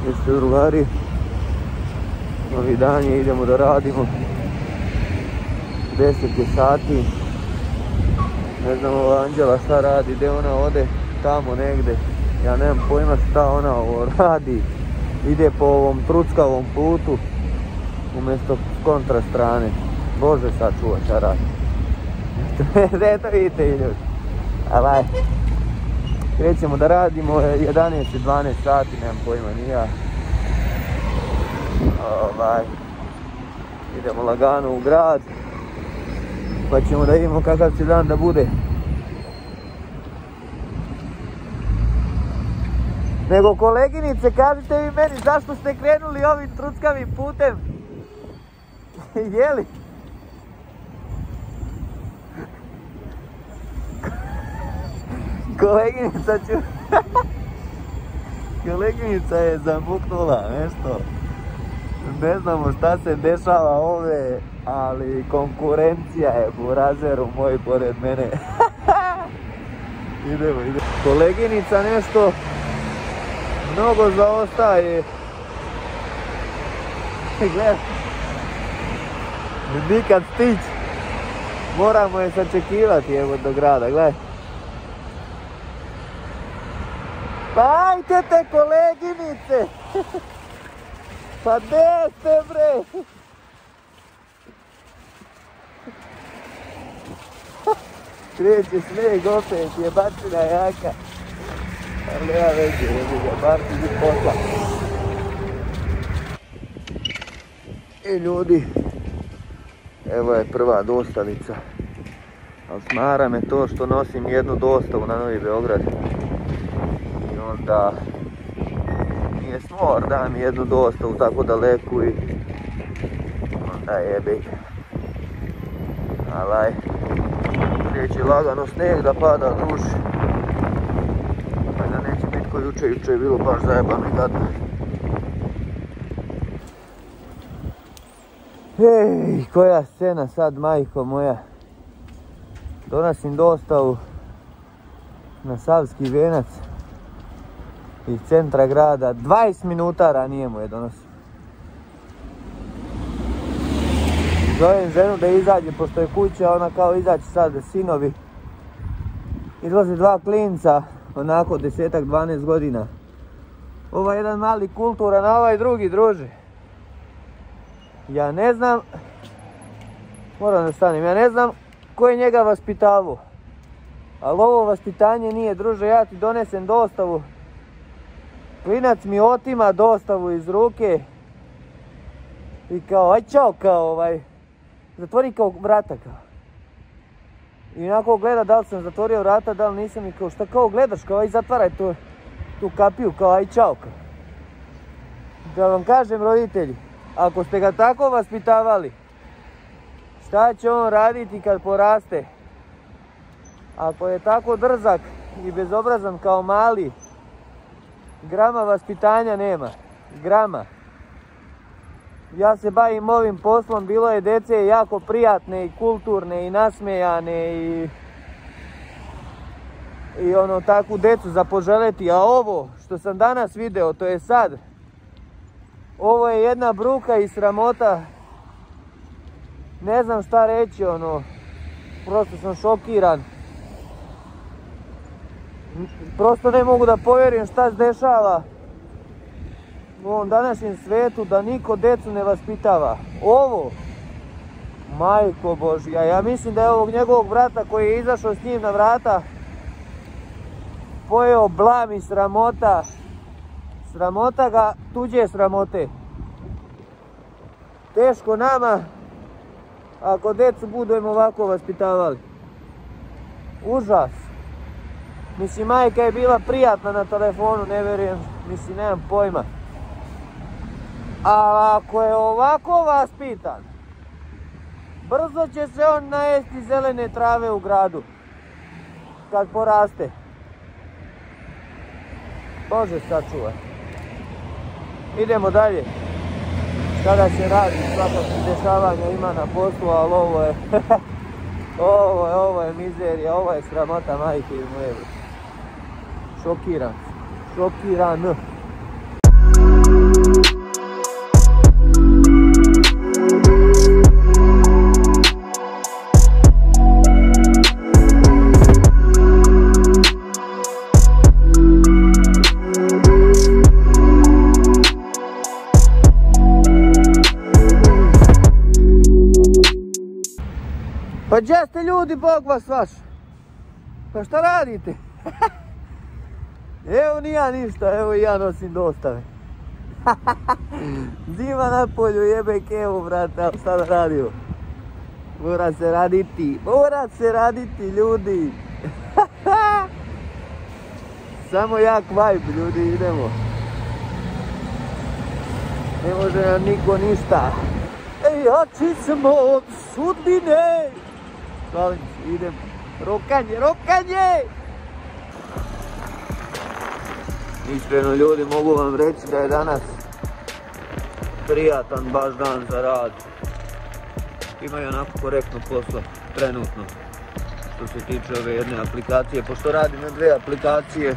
Jeste drugari, novi dan je, idemo da radimo. 10 je sati. Ne znam ova Anđela šta radi, gdje ona ode, tamo negdje. Ja nemam pojma šta ona ovo radi. Ide po ovom truckavom putu umjesto kontra strane. Bože sačuva šta radi. Eto vidite ljudi. Alaj. Krećemo da radimo, 11 i 12 sati, nemam pojma ni ja. Idemo lagano u grad. Pa ćemo da vidimo kakav će dan da bude. Nego koleginice, kažite vi meni zašto ste krenuli ovim truckavim putem? Jeli? Koleginica je zamuknula nešto. Ne znamo šta se dešava ove, ali konkurencija je u razeru moj pored mene. Idemo. Koleginica nešto mnogo zaostaje. Gledaj. Nikad stić. Moramo je sačekivati evo do grada, gledaj. Pa ajte te koleginice! Pa gdje ste bre? Kreće snijeg opet, je bačina jaka. Ali nema veze, bar ti biti posla. I ljudi, evo je prva dostavica. Ali smara me to što nosim jednu dostavu na Novi Beograd. I onda nije smor da mi jednu dostavu tako daleku i onda jebe. Alaj, kreće lagano snijeg da pada duš. Da neće biti ko juče je bilo baš zajebano i gadno. Ej, koja scena sad, majko moja. Donosim dostavu na Savski venac iz centra grada. 20 minuta ranije mu je donosim. Zovem ženu da izađe, pošto je kuća, ona kao izaći sad sinovi. Izlaze dva klinca, onako 10-12 godina. Ovaj jedan mali kulturan, a ovaj drugi druže. Ja ne znam, moram da stanem, ja ne znam ko je njega vaspitavao. Ali ovo vaspitanje nije, druže, ja ti donesem dostavu. Klinac mi otima dostavu iz ruke. I kao, aj čao, kao zatvori kao vrata kao. I onako gleda da li sam zatvorio vrata, da li nisam i kao, šta kao gledaš, kao aj zatvaraj tu kapiju, kao aj čao kao. Da vam kažem roditelji, ako ste ga tako vaspitavali, šta će on raditi kad poraste? Ako je tako drzak i bezobrazan kao mali, grama vaspitanja nema. Grama. Ja se bavim ovim poslom, bilo je dece jako prijatne i kulturne i nasmejane i ono takvu decu za poželjeti. A ovo što sam danas video, to je sad, ovo je jedna bruka i sramota. Ne znam šta reći, ono, prosto sam šokiran. Prosto ne mogu da povjerujem šta se dešava u ovom današnjem svijetu, da niko decu ne vaspitava. Ovo, majko Božja, ja mislim da je ovog njegovog brata koji je izašao s njim na vrata pojeo blam i sramota. Sramota ga, tuđe sramote. Teško nama ako decu budemo ovako vaspitavali. Užas. Mislim, majka je bila prijatna na telefonu, ne vjerujem, mislim, nemam pojma. A ako je ovako vaspitan, brzo će se on najesti zelene trave u gradu. Kad poraste. Bože sačuvaj. Idemo dalje. Sada se radi, svakakvih dešavanja ima na poslu, ali ovo je... ovo je mizerija, ovo je sramota majke i moje. Šokiran. Pa gdje ste ljudi, Bog vas vaš? Pa šta radite? Evo ni ja ništa, evo i ja nosim dostave. Zima na polju, jebe kevu, brate, ali šta da radimo? Mora se raditi, ljudi. Samo jak vibe, ljudi, idemo. Ne može nam niko ništa. Ej, jači smo od sudbine. Šalim se, idem. Rokanje! Iskreno, ljudi, mogu vam reći da je danas prijatan baš dan za rad. Imaju onako korektno posla, trenutno. Što se tiče ove jedne aplikacije, pošto radim na dve aplikacije.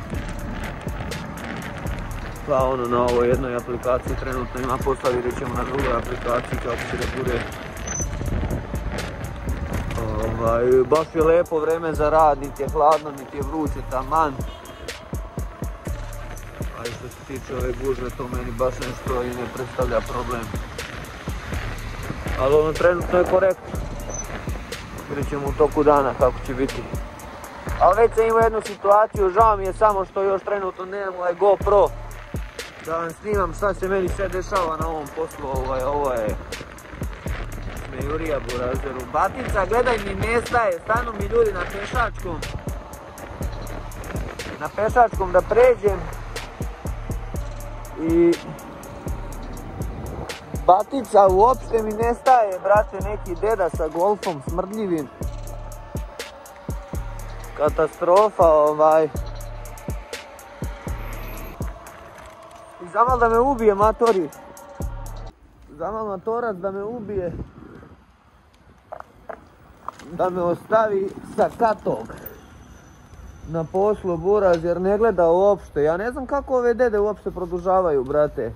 Pa ono, na ovoj jednoj aplikaciji trenutno ima posla, vidjet ćemo na drugoj aplikaciji kako će da bude. Baš je lijepo vreme za rad, niti je hladno, niti je vruće, taman. A i što se tiče ove gužve, to meni baš nešto i ne predstavlja problem. Ali ono trenutno je korektno. Vidjet ćemo u toku dana kako će biti. Ali već sam imao jednu situaciju, žao mi je samo što još trenutno nemam ovaj GoPro. Da vam snimam šta se meni sve dešava na ovom poslu, ovo je smejurija burazeru. Batica, gledaj mi nestaje, stanu mi ljudi na pešačkom da pređem. I batica uopšte mi nestaje, brate, neki deda sa golfom smrdljivim. Katastrofa, I zamal da me ubije matori. Zamal matorac da me ubije. Da me ostavi sa katog. Na poslu buraz jer ne gleda uopšte. Ja ne znam kako ove dede uopšte produžavaju, brate.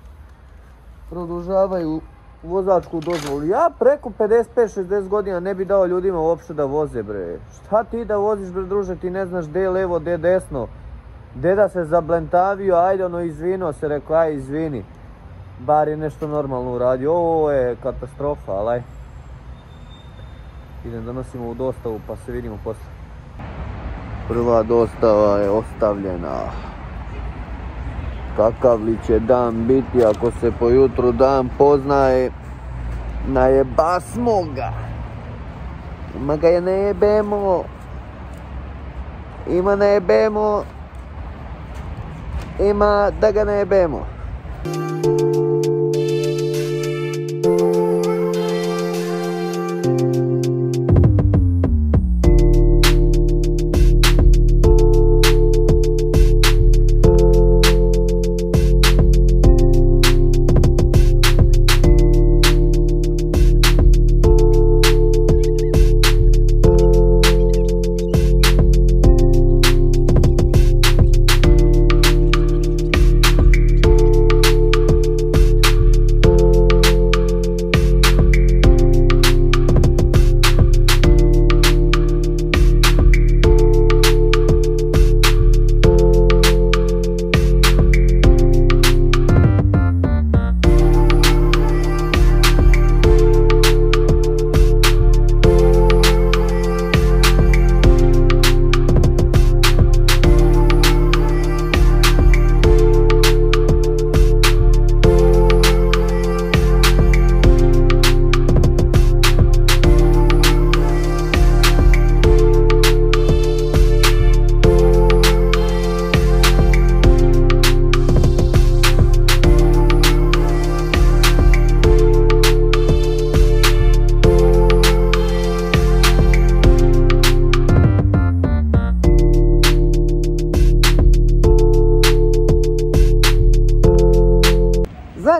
Produžavaju vozačku dozvolu. Ja preko 55-60 godina ne bi dao ljudima uopšte da voze, bre. Šta ti da voziš, bre, druže, ti ne znaš gdje je levo, gdje je desno. Deda se zablentavio, ajde ono izvino se, rekao aj izvini. Bar je nešto normalno uradio, ovo je katastrofa, ali aj. Idem da nosimo u dostavu pa se vidimo poslije. Prva dostava je ostavljena. Kakav li će dan biti ako se po jutru dan poznaje? Najebasmo ga. Ima ga je najebemo. Ima najebemo. Ima da ga najebemo.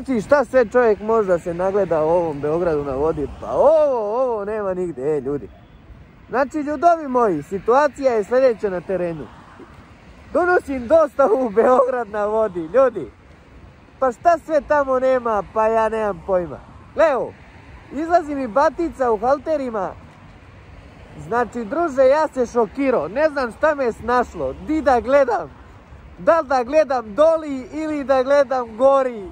Znači šta sve čovjek možda se nagleda u ovom Beogradu na vodi, pa ovo nema nigdje, ljudi. Znači ljudovi moji, situacija je sljedeća na terenu. Donosim dostavu u Beograd na vodi, ljudi. Pa šta sve tamo nema, pa ja nemam pojma. Evo, izlazi mi batica u halterima. Znači druže, ja se šokirao, ne znam šta me je snašlo, di da gledam. Da li da gledam doli ili da gledam gori.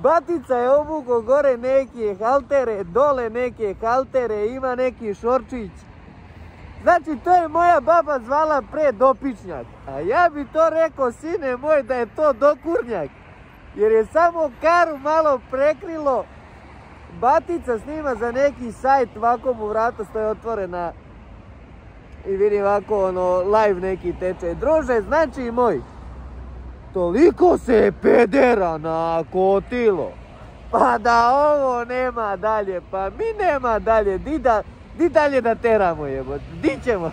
Batica je obuko gore neke haltere, dole neke haltere, ima neki šorčić. Znači, to je moja baba zvala pre dopičnjak. A ja bi to rekao, sine moj, da je to dokurnjak. Jer je samo karu malo prekrilo. Batica snima za neki sajt, ovako mu vrata stoje otvorena. I vidim ovako, live neki teče. Druže, znači moj, toliko se pedera nakotilo. Pa da ovo nema dalje, pa mi nema dalje. Di dalje da teramo, jebo, di ćemo?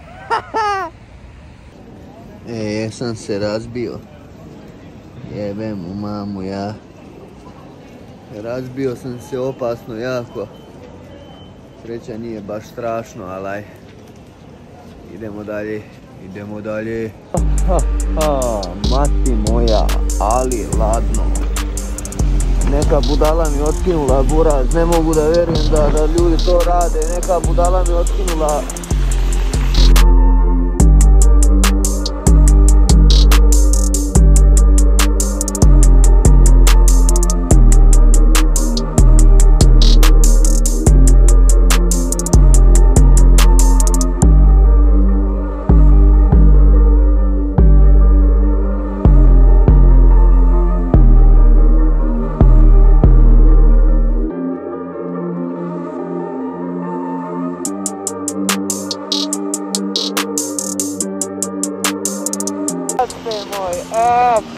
Jesam se razbio. Jebem u mamu ja. Razbio sam se opasno jako. Sreća nije baš strašno, ali idemo dalje. Mati moja, ali ladno. Neka budala mi otkinula buraz, ne mogu da vjerujem da ljudi to rade. Neka budala mi otkinula.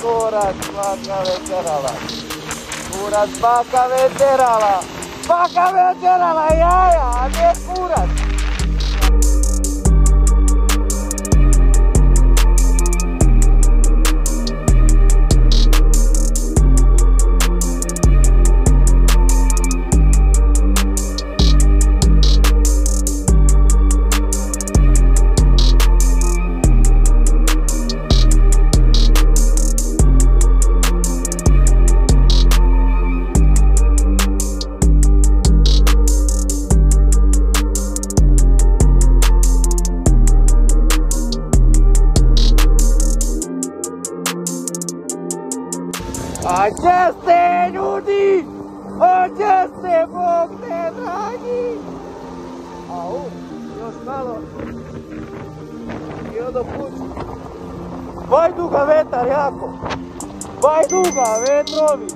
Kurac baka večerala. Kurac baka večerala. Baka večerala jaja, a ne kurac. A gdje ste, ljudi? A gdje ste, Bog te dragi? Au, još malo. I odo kuću. Bajduga vetar jako. Bajduga vetrovi.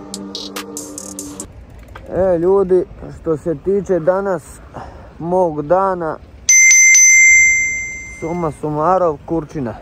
Ljudi, što se tiče danas mog dana, suma sumarov kurčina.